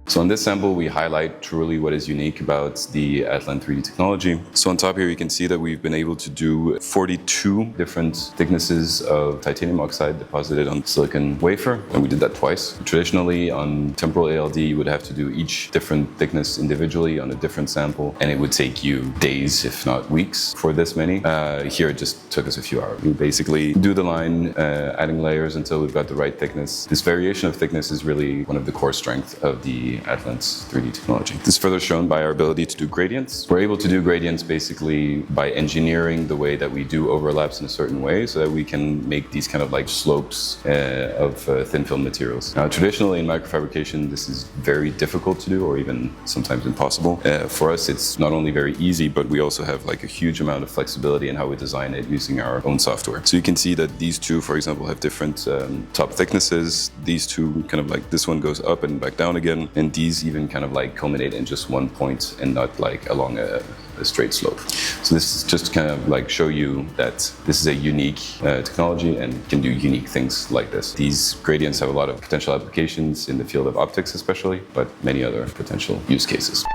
So in this sample, we highlight truly what is unique about the ATLANT3D technology. So on top here, you can see that we've been able to do 42 different thicknesses of titanium oxide deposited on silicon wafer, and we did that twice. Traditionally, on temporal ALD, you would have to do each different thickness individually on a different sample, and it would take you days, if not weeks, for this many. Here, it just took us a few hours. We basically do the line, adding layers until we've got the right thickness. This variation of thickness is really one of the core strengths of the ATLANT3D technology. This is further shown by our ability to do gradients. We're able to do gradients basically by engineering the way that we do overlaps in a certain way so that we can make these kind of like slopes of thin film materials. Now, traditionally in microfabrication, this is very difficult to do or even sometimes impossible. For us, it's not only very easy, but we also have like a huge amount of flexibility in how we design it using our own software. So you can see that these two, for example, have different top thicknesses. These two kind of like this one goes up and back down again, and these even kind of like culminate in just one point and not like along a straight slope. So this is just to kind of like show you that this is a unique technology and can do unique things like this. These gradients have a lot of potential applications in the field of optics especially, but many other potential use cases.